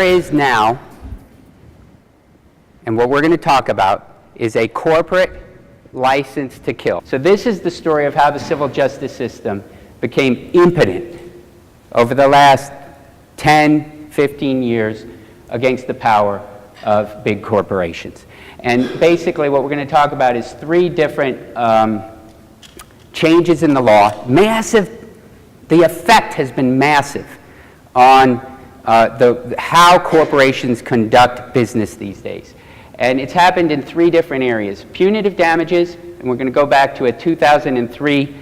there is now, and what we're going to talk about, is a corporate license to kill. So this is the story of how the civil justice system became impotent over the last 10, 15 years against the power of big corporations. And basically what we're going to talk about is three different changes in the law. The effect has been massive on how corporations conduct business these days. And it's happened in three different areas. Punitive damages, and we're going to go back to a 2003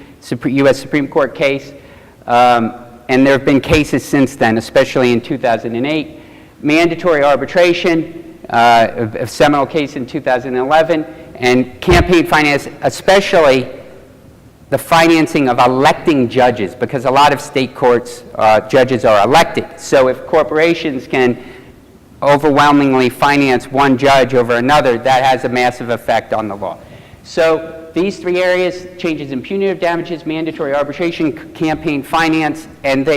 U.S. Supreme Court case, and there have been cases since then, especially in 2008. Mandatory arbitration, a seminal case in 2011, and campaign finance, especially the financing of electing judges, because a lot of state courts, judges are elected. So if corporations can overwhelmingly finance one judge over another, that has a massive effect on the law. So these three areas, changes in punitive damages, mandatory arbitration, campaign finance, and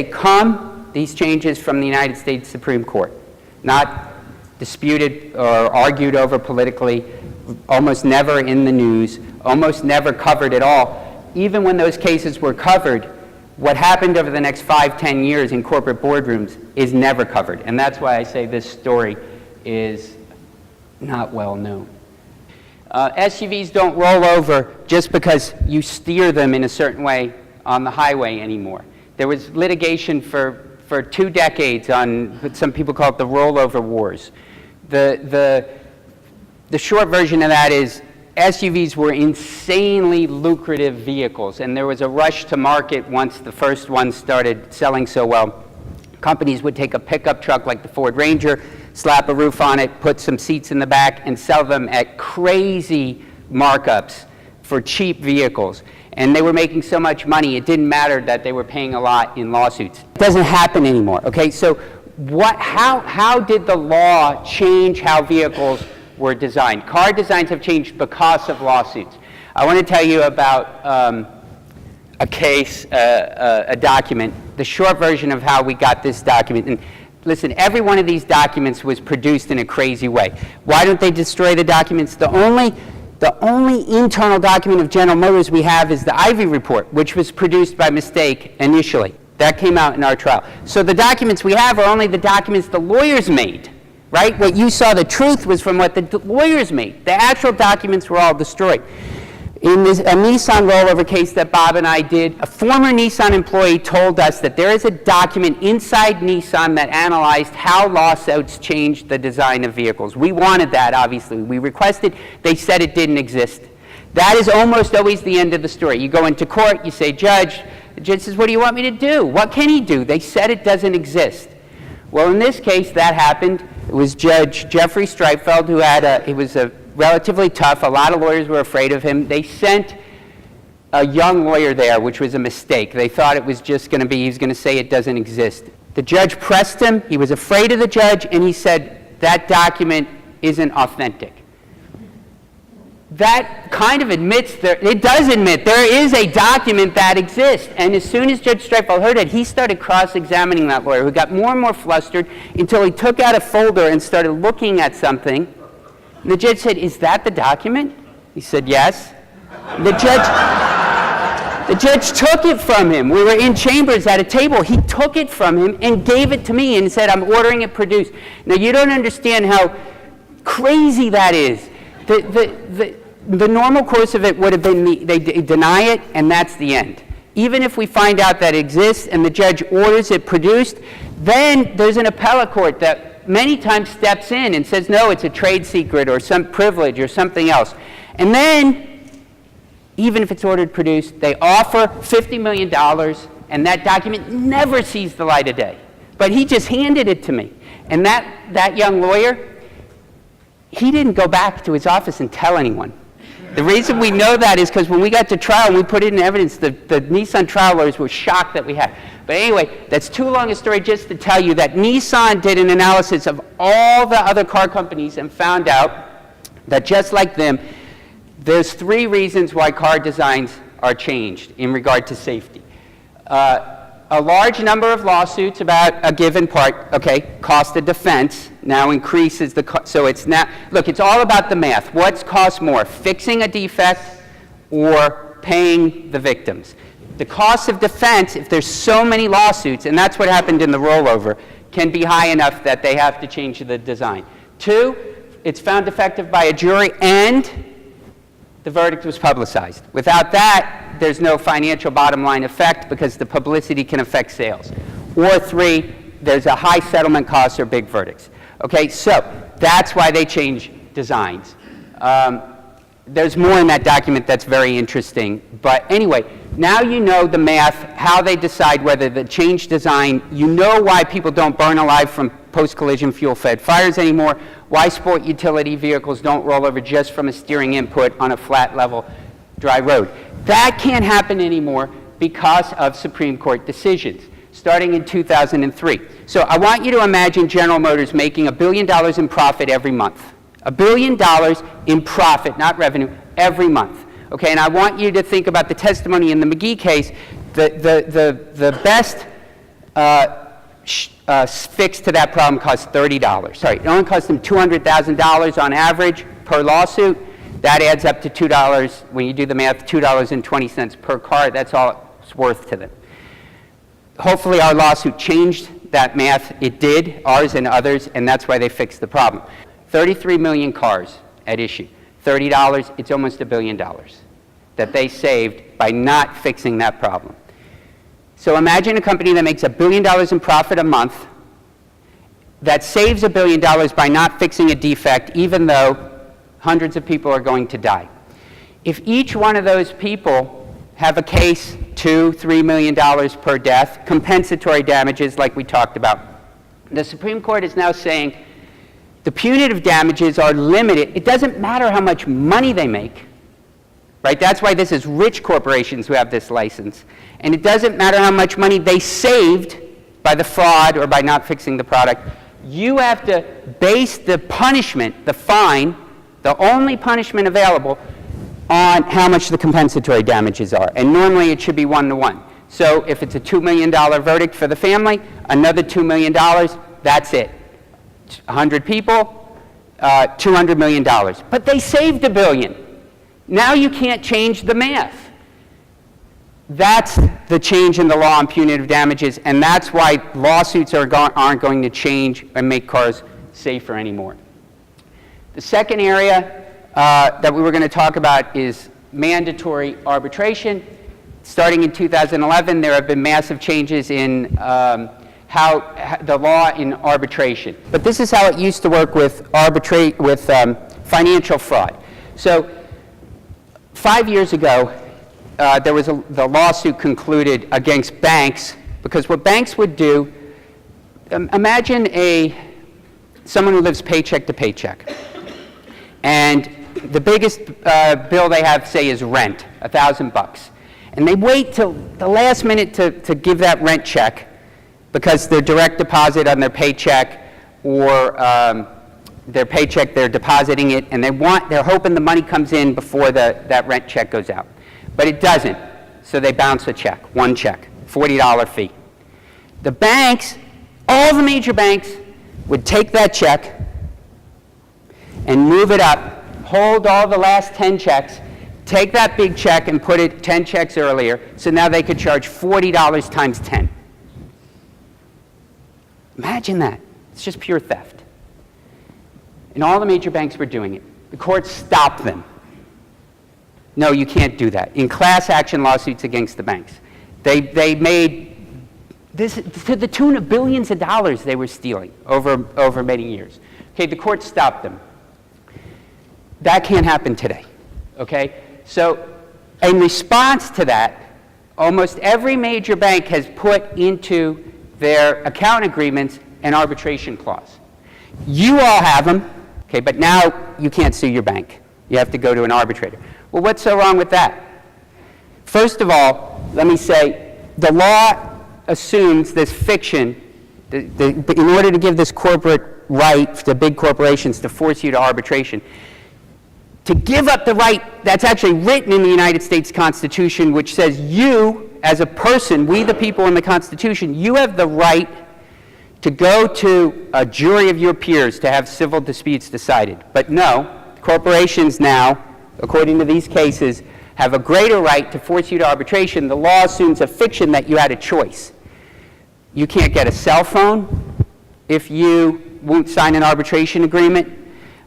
these changes from the United States Supreme Court, not disputed or argued over politically, almost never in the news, almost never covered at all. Even when those cases were covered, what happened over the next 5, 10 years in corporate boardrooms is never covered. And that's why I say this story is not well known. SUVs don't roll over just because you steer them in a certain way on the highway anymore. There was litigation for 2 decades on what some people call it the rollover wars. The short version of that is SUVs were insanely lucrative vehicles, and there was a rush to market once the first ones started selling so well. Companies would take a pickup truck like the Ford Ranger, slap a roof on it, put some seats in the back, and sell them at crazy markups for cheap vehicles. And they were making so much money, it didn't matter that they were paying a lot in lawsuits. It doesn't happen anymore, okay? So how did the law change how vehicles were designed? Car designs have changed because of lawsuits. I want to tell you about a case, a document, the short version of how we got this document. And listen, every one of these documents was produced in a crazy way. Why don't they destroy the documents? The only internal document of General Motors we have is the Ivy Report, which was produced by mistake initially. That came out in our trial. So the documents we have are only the documents the lawyers made. Right? What you saw, the truth, was from what the lawyers made. The actual documents were all destroyed. In a Nissan rollover case that Bob and I did, a former Nissan employee told us that there is a document inside Nissan that analyzed how lawsuits changed the design of vehicles. We wanted that, obviously. We requested. They said it didn't exist. That is almost always the end of the story. You go into court, you say, Judge, the judge says, what do you want me to do? What can he do? They said it doesn't exist. Well, in this case, that happened. It was Judge Jeffrey Streitfeld who he was relatively tough. A lot of lawyers were afraid of him. They sent a young lawyer there, which was a mistake. They thought it was just going to be, he was going to say it doesn't exist. The judge pressed him. He was afraid of the judge, and he said, that document isn't authentic. That kind of admits, it does admit there is a document that exists. And as soon as Judge Streitfeld heard it, he started cross-examining that lawyer, who got more and more flustered until he took out a folder and started looking at something. And the judge said, is that the document? He said, yes. The judge took it from him. We were in chambers at a table. He took it from him and gave it to me and said, I'm ordering it produced. Now, you don't understand how crazy that is. The normal course of it would have been they deny it, and that's the end. Even if we find out that it exists and the judge orders it produced, then there's an appellate court that many times steps in and says, no, it's a trade secret or some privilege or something else. And then, even if it's ordered produced, they offer $50 million, and that document never sees the light of day. But he just handed it to me. And that young lawyer, he didn't go back to his office and tell anyone. The reason we know that is because when we got to trial and we put it in evidence, the Nissan trial lawyers were shocked that we had. But anyway, that's too long a story just to tell you that Nissan did an analysis of all the other car companies and found out that just like them, there's 3 reasons why car designs are changed in regard to safety. a large number of lawsuits about a given part, okay, cost of defense now increases the cost. So it's now, look, it's all about the math. What's cost more, fixing a defect or paying the victims? The cost of defense, if there's so many lawsuits, and that's what happened in the rollover, can be high enough that they have to change the design. 2, it's found defective by a jury and the verdict was publicized. Without that, there's no financial bottom line effect because the publicity can affect sales. Or 3, there's a high settlement cost or big verdicts. Okay, so that's why they change designs. There's more in that document that's very interesting. But anyway, now you know the math, how they decide whether the change design, you know why people don't burn alive from post-collision fuel-fed fires anymore, why sport utility vehicles don't roll over just from a steering input on a flat, level, dry road. That can't happen anymore because of Supreme Court decisions, starting in 2003. So I want you to imagine General Motors making $1 billion in profit every month. $1 billion in profit, not revenue, every month. Okay, and I want you to think about the testimony in the McGee case. The best fix to that problem costs $30. Sorry, it only cost them $200,000 on average per lawsuit. That adds up to $2, when you do the math, $2.20 per car. That's all it's worth to them. Hopefully our lawsuit changed that math. It did, ours and others, and that's why they fixed the problem. 33 million cars at issue. $30, it's almost $1 billion that they saved by not fixing that problem. So imagine a company that makes $1 billion in profit a month that saves $1 billion by not fixing a defect, even though hundreds of people are going to die. If each one of those people have a case, $2–3 million per death, compensatory damages like we talked about, the Supreme Court is now saying the punitive damages are limited. It doesn't matter how much money they make, right? That's why this is rich corporations who have this license. And it doesn't matter how much money they saved by the fraud or by not fixing the product. You have to base the punishment, the fine, the only punishment available, on how much the compensatory damages are. And normally it should be 1-to-1. So if it's a $2 million verdict for the family, another $2 million, that's it. 100 people, $200 million. But they saved $1 billion. Now you can't change the math. That's the change in the law on punitive damages, and that's why lawsuits aren't going to change and make cars safer anymore. The second area that we were going to talk about is mandatory arbitration. Starting in 2011, there have been massive changes in how the law in arbitration. But this is how it used to work with financial fraud. So 5 years ago, the lawsuit concluded against banks, because what banks would do, imagine someone who lives paycheck to paycheck. And the biggest bill they have, say, is rent, $1,000. And they wait till the last minute to give that rent check, because their direct deposit on their paycheck or their paycheck, they're depositing it, and they're hoping the money comes in before that rent check goes out. But it doesn't, so they bounce a check, one check, $40 fee. The banks, all the major banks, would take that check and move it up, hold all the last 10 checks, take that big check and put it 10 checks earlier, so now they could charge $40 times 10. Imagine that. It's just pure theft. And all the major banks were doing it. The courts stopped them. No, you can't do that. In class action lawsuits against the banks, they made this to the tune of billions of dollars they were stealing over many years. Okay, the court stopped them. That can't happen today. Okay? So in response to that, almost every major bank has put into their account agreements an arbitration clause. You all have them, okay, but now you can't sue your bank. You have to go to an arbitrator. Well, what's so wrong with that? First of all, let me say, the law assumes this fiction, in order to give this corporate right to big corporations to force you to arbitration, to give up the right that's actually written in the United States Constitution, which says you, as a person, we the people in the Constitution, you have the right to go to a jury of your peers to have civil disputes decided. But no, corporations now, according to these cases, have a greater right to force you to arbitration. The law assumes a fiction that you had a choice. You can't get a cell phone if you won't sign an arbitration agreement.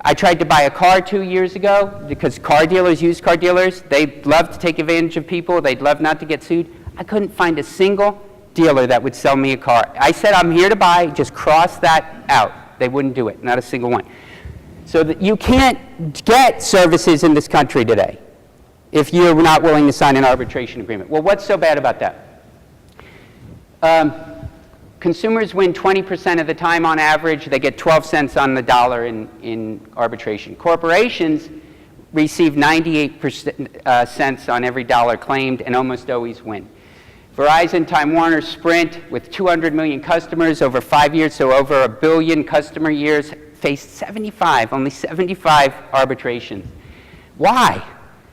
I tried to buy a car 2 years ago because car dealers, used car dealers, they love to take advantage of people. They'd love not to get sued. I couldn't find a single dealer that would sell me a car. I said, I'm here to buy, just cross that out. They wouldn't do it, not a single one. So that you can't get services in this country today if you're not willing to sign an arbitration agreement. Well, what's so bad about that? Consumers win 20% of the time on average. They get 12 cents on the dollar in arbitration. Corporations receive 98 cents on every dollar claimed and almost always win. Verizon, Time Warner, Sprint, with 200 million customers over 5 years, so over 1 billion customer years, faced only 75 arbitrations. Why?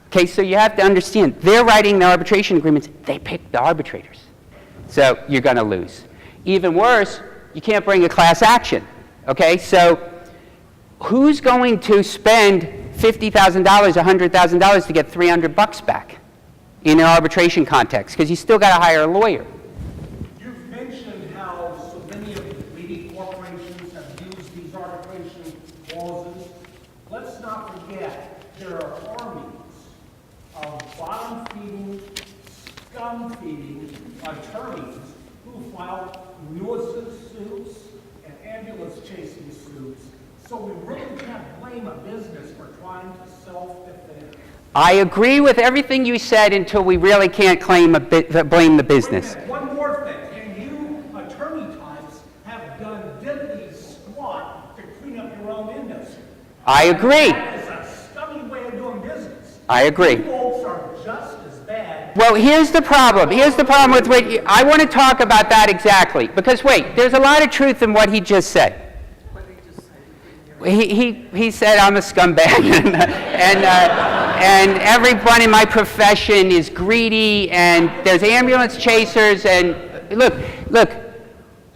Okay, so you have to understand, they're writing the arbitration agreements, they pick the arbitrators. So you're going to lose. Even worse, you can't bring a class action. Okay, so who's going to spend $50,000, $100,000 to get $300 back in an arbitration context? Because you still got to hire a lawyer. You've mentioned how so many of the leading corporations have used these arbitration clauses. Let's not forget there are armies of bottom-feeding, scum-feeding attorneys who file nuisance suits and ambulance-chasing suits. So we really can't blame a business for trying to self-defend. I agree with everything you said until we really can't blame the business. Wait a minute, one more thing. And you attorney types have done diddly squat to clean up your own industry. I agree. That is a scummy way of doing business. I agree. You folks are just as bad. Well, here's the problem. Here's the problem with what I want to talk about that exactly. Because wait, there's a lot of truth in what he just said. He said I'm a scumbag and everyone in my profession is greedy and there's ambulance chasers and look,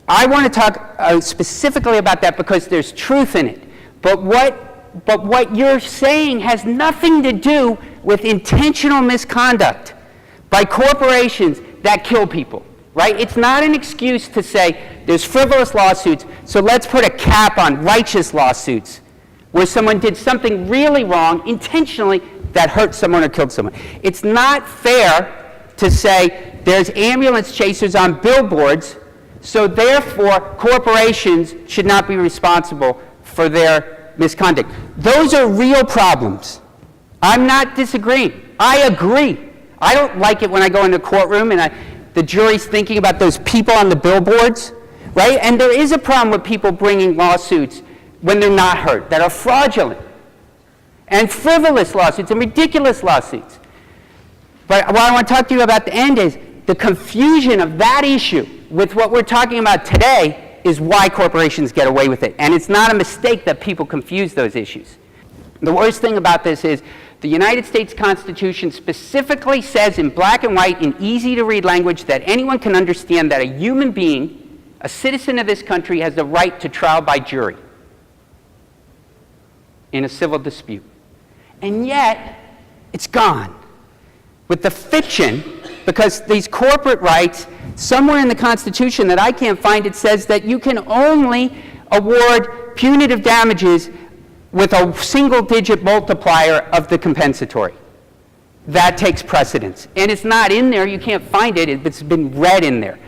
I want to talk specifically about that because there's truth in it. But what you're saying has nothing to do with intentional misconduct by corporations that kill people, right? It's not an excuse to say there's frivolous lawsuits, so let's put a cap on righteous lawsuits where someone did something really wrong intentionally that hurt someone or killed someone. It's not fair to say there's ambulance chasers on billboards, so therefore corporations should not be responsible for their misconduct. Those are real problems. I'm not disagreeing. I agree. I don't like it when I go into a courtroom and the jury's thinking about those people on the billboards, right? And there is a problem with people bringing lawsuits when they're not hurt, that are fraudulent, and frivolous lawsuits and ridiculous lawsuits. But what I want to talk to you about at the end is the confusion of that issue with what we're talking about today is why corporations get away with it. And it's not a mistake that people confuse those issues. The worst thing about this is the United States Constitution specifically says in black and white, in easy-to-read language, that anyone can understand that a human being, a citizen of this country, has the right to trial by jury in a civil dispute. And yet, it's gone. With the fiction, because these corporate rights, somewhere in the Constitution that I can't find, it says that you can only award punitive damages with a single-digit multiplier of the compensatory. That takes precedence. And it's not in there. You can't find it. It's been read in there.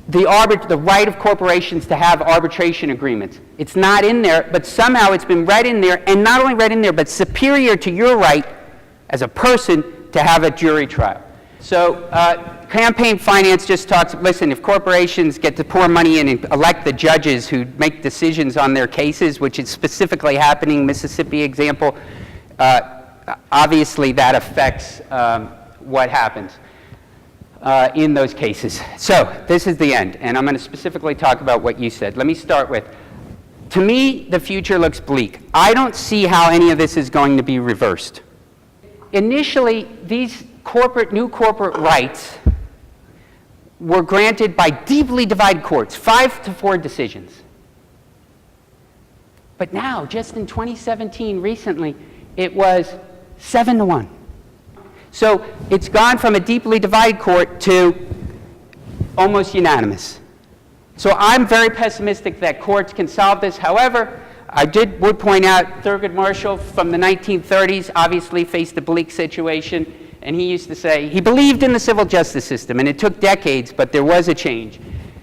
The right of corporations to have arbitration agreements. It's not in there, but somehow it's been read in there, and not only read in there, but superior to your right as a person to have a jury trial. So campaign finance just talks, listen, if corporations get to pour money in and elect the judges who make decisions on their cases, which is specifically happening, Mississippi example, obviously that affects what happens in those cases. So this is the end, and I'm going to specifically talk about what you said. Let me start with, to me, the future looks bleak. I don't see how any of this is going to be reversed. Initially, these new corporate rights were granted by deeply divided courts, 5-4 decisions. But now, just in 2017, recently, it was 7-1. So it's gone from a deeply divided court to almost unanimous. So I'm very pessimistic that courts can solve this. However, I would point out Thurgood Marshall from the 1930s obviously faced a bleak situation, and he used to say he believed in the civil justice system, and it took decades, but there was a change.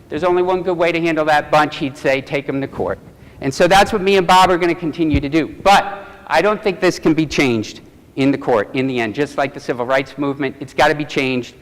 There's only one good way to handle that bunch, he'd say, take them to court. And so that's what me and Bob are going to continue to do. But I don't think this can be changed in the court in the end. Just like the civil rights movement, it's got to be changed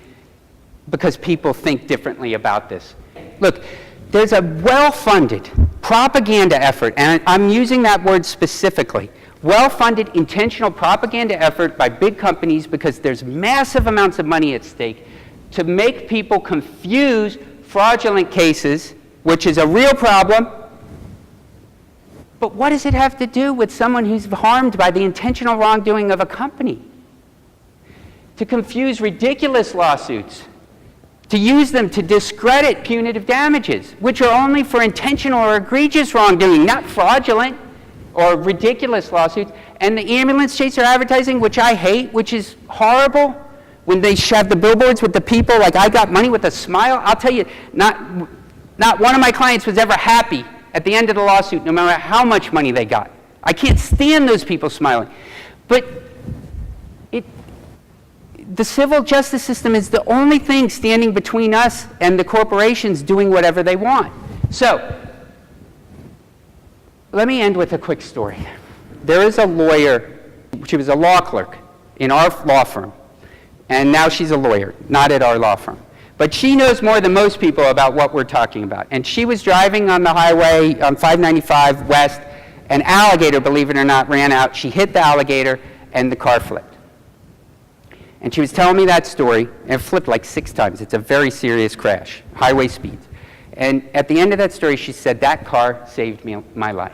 because people think differently about this. Look, there's a well-funded propaganda effort, and I'm using that word specifically, well-funded intentional propaganda effort by big companies because there's massive amounts of money at stake to make people confuse fraudulent cases, which is a real problem. But what does it have to do with someone who's harmed by the intentional wrongdoing of a company? To confuse ridiculous lawsuits, to use them to discredit punitive damages, which are only for intentional or egregious wrongdoing, not fraudulent or ridiculous lawsuits. And the ambulance chaser advertising, which I hate, which is horrible, when they shove the billboards with the people like, I got money with a smile. I'll tell you, not one of my clients was ever happy at the end of the lawsuit, no matter how much money they got. I can't stand those people smiling. But the civil justice system is the only thing standing between us and the corporations doing whatever they want. So, let me end with a quick story. There is a lawyer, she was a law clerk in our law firm, and now she's a lawyer, not at our law firm. But she knows more than most people about what we're talking about. And she was driving on the highway on 595 West, an alligator, believe it or not, ran out. She hit the alligator, and the car flipped. And she was telling me that story, and it flipped like 6 times. It's a very serious crash, highway speeds. And at the end of that story, she said, that car saved my life.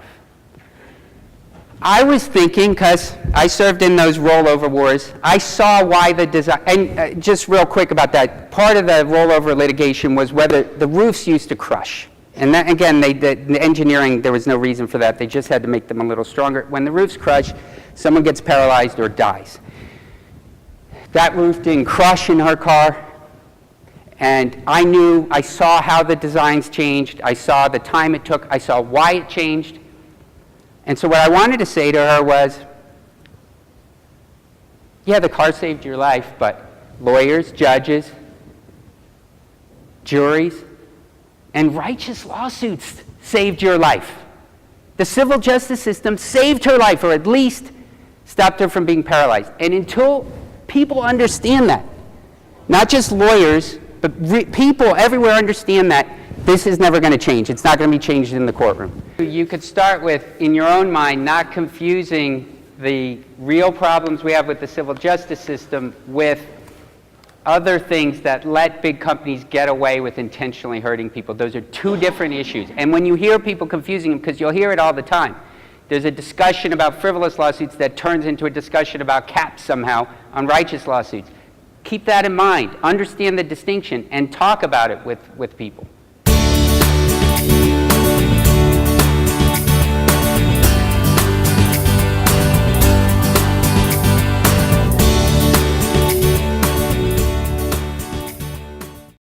I was thinking, because I served in those rollover wars, I saw why the design, and just real quick about that, part of the rollover litigation was whether the roofs used to crush. And that, again, the engineering, there was no reason for that. They just had to make them a little stronger. When the roofs crush, someone gets paralyzed or dies. That roof didn't crush in her car, and I saw how the designs changed, I saw the time it took, I saw why it changed. And so what I wanted to say to her was, yeah, the car saved your life, but lawyers, judges, juries, and righteous lawsuits saved your life. The civil justice system saved her life, or at least stopped her from being paralyzed. And until people understand that, not just lawyers, but people everywhere understand that, this is never going to change. It's not going to be changed in the courtroom. You could start with, in your own mind, not confusing the real problems we have with the civil justice system with other things that let big companies get away with intentionally hurting people. Those are 2 different issues. And when you hear people confusing them, because you'll hear it all the time, there's a discussion about frivolous lawsuits that turns into a discussion about caps somehow on righteous lawsuits. Keep that in mind. Understand the distinction and talk about it with people.